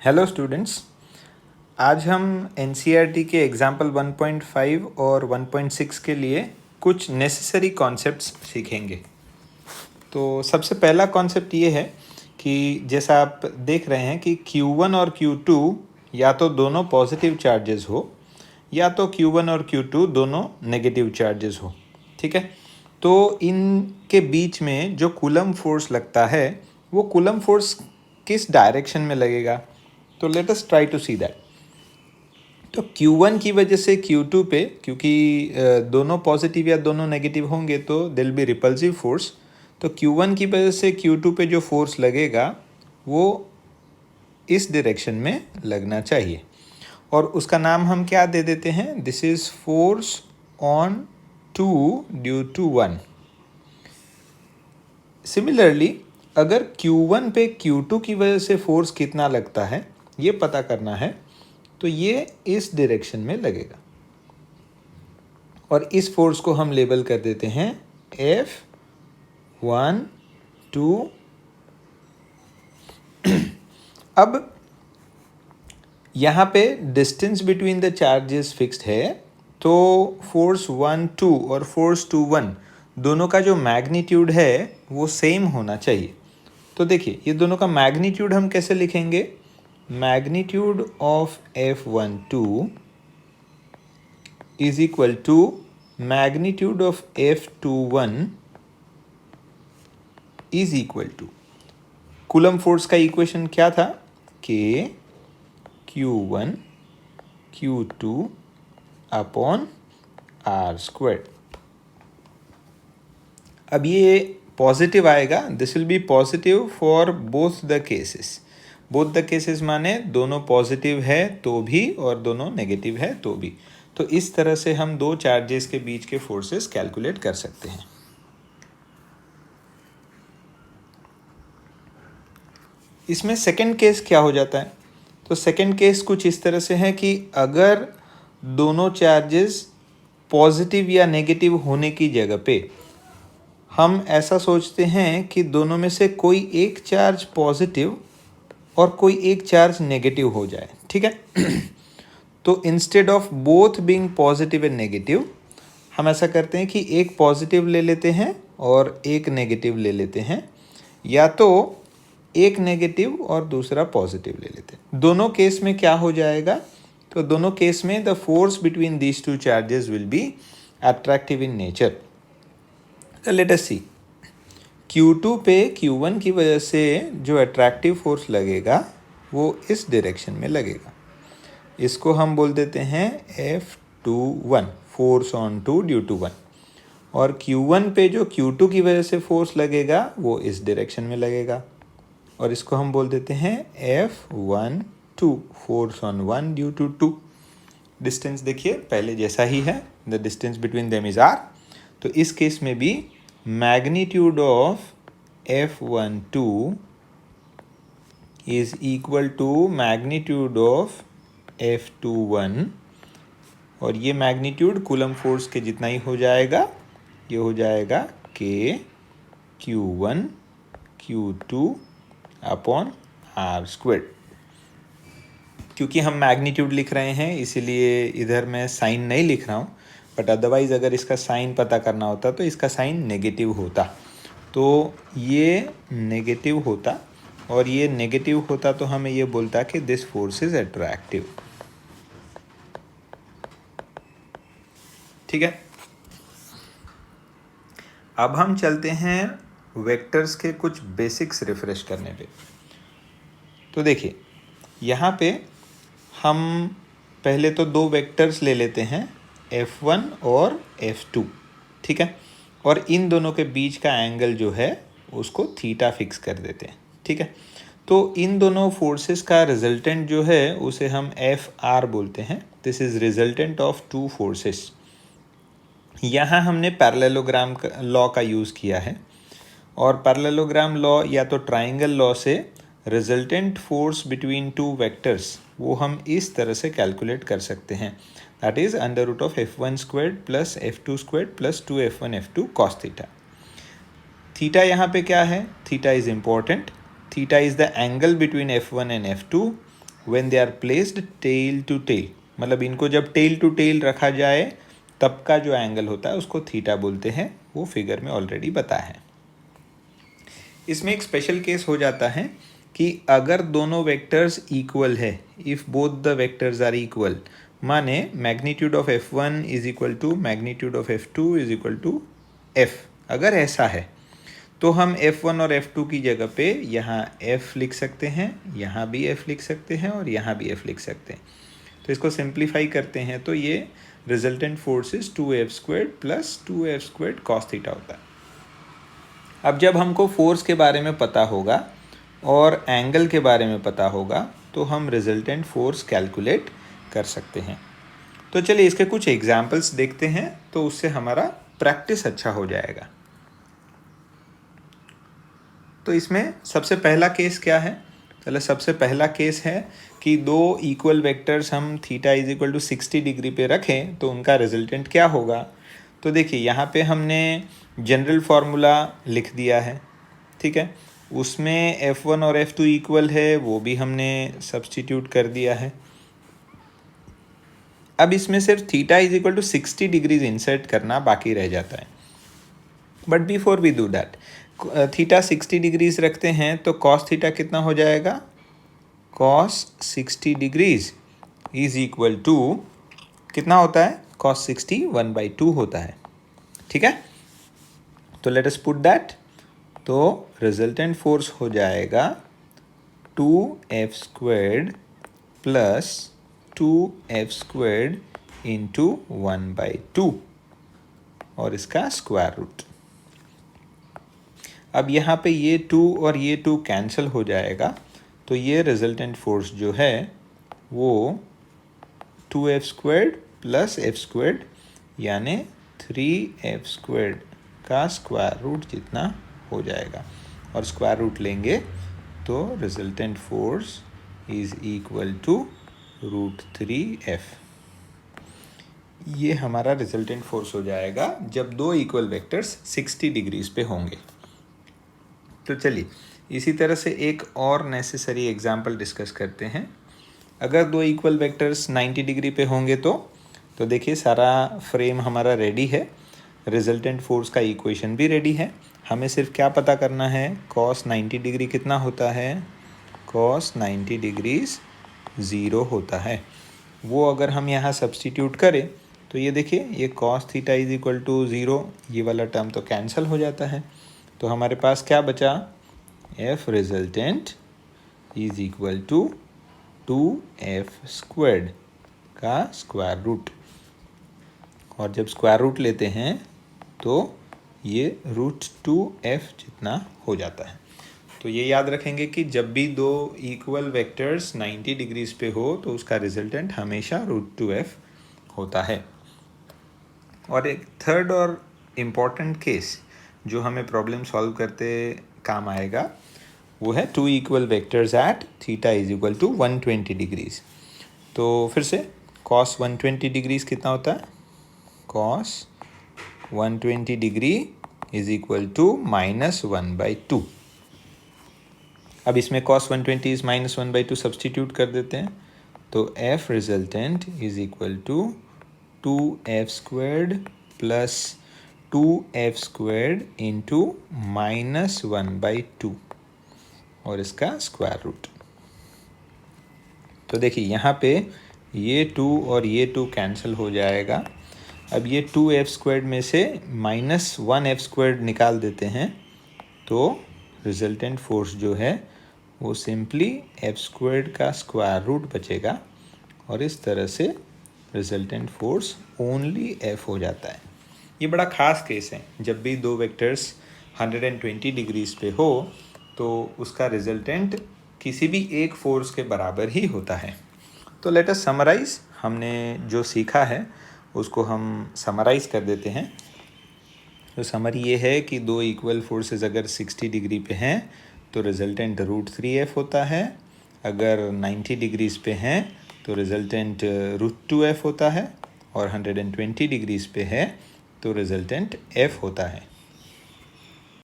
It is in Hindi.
हेलो स्टूडेंट्स, आज हम एनसीईआरटी के एग्जाम्पल 1.5 और 1.6 के लिए कुछ नेसेसरी कॉन्सेप्ट्स सीखेंगे। तो सबसे पहला कॉन्सेप्ट ये है कि जैसा आप देख रहे हैं कि Q1 और Q2 या तो दोनों पॉजिटिव चार्जेस हो या तो Q1 और Q2 दोनों नेगेटिव चार्जेस हो। ठीक है, तो इनके बीच में जो कूलम फोर्स लगता है वो कूलम फोर्स किस डायरेक्शन में लगेगा। तो let us try to see that. तो Q1 की वजह से Q2 पे, क्योंकि दोनों पॉजिटिव या दोनों नेगेटिव होंगे तो दिल बी रिपल्सिव फोर्स। तो Q1 की वजह से Q2 पे जो फोर्स लगेगा वो इस डायरेक्शन में लगना चाहिए और उसका नाम हम क्या दे देते हैं, this is force on 2 due to 1। Similarly अगर Q1 पे Q2 की वजह से फोर्स कितना लगता है ये पता करना है तो ये इस डायरेक्शन में लगेगा और इस फोर्स को हम लेबल कर देते हैं F1 2। अब यहाँ पे distance between the charges fixed है, तो फोर्स 1 2 और फोर्स 2 1 दोनों का जो मैग्नीट्यूड है वो सेम होना चाहिए। तो देखिए ये दोनों का मैग्नीट्यूड हम कैसे लिखेंगे, magnitude of F12 is equal to magnitude of F21 is equal to, Coulomb force का इक्वेशन क्या था, K Q1 Q2 upon R square. अब ये पॉजिटिव आएगा, this will be positive for both the cases. Both the cases माने दोनों पॉजिटिव है तो भी और दोनों नेगेटिव है तो भी। तो इस तरह से हम दो चार्जेस के बीच के फोर्सेस कैलकुलेट कर सकते हैं। इसमें सेकंड केस क्या हो जाता है, तो सेकंड केस कुछ इस तरह से है कि अगर दोनों चार्जेस पॉजिटिव या नेगेटिव होने की जगह पे हम ऐसा सोचते हैं कि दोनों में से कोई एक चार्ज पॉजिटिव और कोई एक चार्ज नेगेटिव हो जाए। ठीक है तो instead of both being positive and negative हम ऐसा करते हैं कि एक पॉजिटिव ले लेते हैं और एक नेगेटिव ले लेते हैं, या तो एक नेगेटिव और दूसरा पॉजिटिव ले लेते हैं। दोनों केस में क्या हो जाएगा, तो दोनों केस में the force between these two charges will be attractive in nature. Let us see, Q2 पे Q1 की वजह से जो अट्रैक्टिव फोर्स लगेगा वो इस डायरेक्शन में लगेगा। इसको हम बोल देते हैं F21, force on 2 due to 1। और Q1 पे जो Q2 की वजह से फोर्स लगेगा वो इस डायरेक्शन में लगेगा और इसको हम बोल देते हैं F12, force on 1 due to 2। Distance देखिए पहले जैसा ही है, the distance between them is R। तो इस केस में भी magnitude of F12 is equal to magnitude of F21 और ये मैग्नीट्यूड कूलम फोर्स के जितना ही हो जाएगा, ये हो जाएगा K Q1 Q2 upon R square. क्योंकि हम मैग्नीट्यूड लिख रहे हैं इसीलिए इधर मैं साइन नहीं लिख रहा हूँ, बट अदरवाइज़ अगर इसका साइन पता करना होता तो इसका साइन नेगेटिव होता, तो ये नेगेटिव होता और ये नेगेटिव होता तो हमें ये बोलता कि दिस फोर्स इज अट्रैक्टिव। ठीक है, अब हम चलते हैं वेक्टर्स के कुछ बेसिक्स रिफ्रेश करने पे। तो देखिए यहाँ पे हम पहले तो दो वेक्टर्स ले लेते हैं F1 और F2। ठीक है, और इन दोनों के बीच का एंगल जो है उसको थीटा फिक्स कर देते हैं। ठीक है, तो इन दोनों फोर्सेस का रिजल्टेंट जो है उसे हम FR बोलते हैं। This is resultant of two forces. यहाँ हमने पैरेललोग्राम लॉ का यूज़ किया है और पैरेललोग्राम लॉ या तो ट्राइंगल लॉ से resultant force between two vectors वो हम इस तरह से कैलकुलेट कर सकते हैं, that is under root of F1 squared plus F2 squared plus 2F1 F2 cos theta. Theta यहाँ पे क्या है, theta is important, theta is the angle between F1 and F2 when they are placed tail to tail, मतलब इनको जब टेल टू टेल रखा जाए तब का जो एंगल होता है उसको थीटा बोलते हैं, वो फिगर में ऑलरेडी बताया है। इसमें एक स्पेशल केस हो जाता है कि अगर दोनों वेक्टर्स इक्वल है, if both the vectors are equal, माने magnitude of F1 is equal to magnitude of F2 is equal to F, अगर ऐसा है तो हम F1 और F2 की जगह पे यहाँ F लिख सकते हैं, यहाँ भी F लिख सकते हैं और यहाँ भी F लिख सकते हैं। तो इसको सिंप्लीफाई करते हैं तो ये resultant force is 2F² plus 2F² cos theta होता है। अब जब हमको फोर्स के बारे में पता होगा और एंगल के बारे में पता होगा तो हम रिजल्टेंट फोर्स कैलकुलेट कर सकते हैं। तो चलिए इसके कुछ एग्जाम्पल्स देखते हैं, तो उससे हमारा प्रैक्टिस अच्छा हो जाएगा। तो इसमें सबसे पहला केस क्या है? चलो सबसे पहला केस है कि दो इक्वल वेक्टर्स हम theta is equal to 60 degree पे रखें तो उनका रिजल्टेंट क्या होगा। तो देखिए यहाँ पे हमने जनरल फार्मूला लिख दिया है, ठीक है। उसमें F1 और F2 इक्वल है, वो भी हमने सब्स्टिट्यूट कर दिया है। अब इसमें सिर्फ theta is equal to 60 degrees insert करना बाकी रह जाता है। But before we do that, theta 60 degrees रखते हैं तो कॉस थीटा कितना हो जाएगा? Cos 60 degrees is equal to कितना होता है? कॉस 60 1/2 होता है, ठीक है। तो लेट अस पुट दैट। तो रिजल्टेंट फोर्स हो जाएगा 2F² प्लस 2F² इंटू 1/2 और इसका स्क्वायर रूट। अब यहाँ पे ये 2 और ये 2 कैंसिल हो जाएगा, तो ये रिजल्टेंट फोर्स जो है वो 2F² प्लस F² यानी 3F² का स्क्वायर रूट जितना हो जाएगा, और स्क्वायर रूट लेंगे तो resultant force is equal to √3F। ये हमारा रिजल्टेंट फोर्स हो जाएगा जब दो इक्वल वेक्टर्स 60 डिग्रीज पे होंगे। तो चलिए इसी तरह से एक और नेसेसरी एग्जाम्पल डिस्कस करते हैं। अगर दो इक्वल वेक्टर्स 90 डिग्री पे होंगे तो देखिए सारा फ्रेम हमारा रेडी है, रिजल्टेंट फोर्स का इक्वेशन भी रेडी है। हमें सिर्फ क्या पता करना है? कॉस 90 डिग्री कितना होता है? कॉस 90 डिग्रीज 0 होता है। वो अगर हम यहाँ सब्स्टिट्यूट करें तो ये देखिए, ये cos theta is equal to 0, ये वाला टर्म तो कैंसिल हो जाता है। तो हमारे पास क्या बचा? F resultant is equal to 2F² का स्क्वायर रूट, और जब स्क्वायर रूट लेते हैं तो ये √2F जितना हो जाता है। तो ये याद रखेंगे कि जब भी दो इक्वल वेक्टर्स 90 डिग्रीज पे हो तो उसका रिजल्टेंट हमेशा √2F होता है। और एक थर्ड और इम्पॉर्टेंट केस जो हमें प्रॉब्लम सॉल्व करते काम आएगा वो है two equal vectors at theta is equal to 120 degrees. तो फिर से कॉस 120 डिग्रीज कितना होता है? Cos 120 degree is equal to -1/2। अब इसमें कॉस 120 इज -1/2 सब्स्टिट्यूट कर देते हैं, तो F resultant is equal to 2F² plus 2F² into -1/2 और इसका स्क्वायर रूट। तो देखिए यहाँ पे ये 2 और ये 2 कैंसिल हो जाएगा। अब ये 2F² में से -1F² निकाल देते हैं तो रिजल्टेंट फोर्स जो है वो सिंपली F² का स्क्वायर रूट बचेगा, और इस तरह से रिजल्टेंट फोर्स ओनली F हो जाता है। ये बड़ा ख़ास केस है, जब भी दो वेक्टर्स 120 डिग्रीज पे हो तो उसका रिजल्टेंट किसी भी एक फोर्स के बराबर ही होता है। तो लेट अस समराइज, हमने जो सीखा है उसको हम समराइज कर देते हैं। तो समरी ये है कि दो इक्वल फोर्सेस अगर 60 डिग्री पे हैं तो रिजल्टेंट √3F होता है, अगर 90 डिग्रीज पे हैं तो रिजल्टेंट √2F होता है, और 120 डिग्रीज पे है तो रिजल्टेंट F होता है।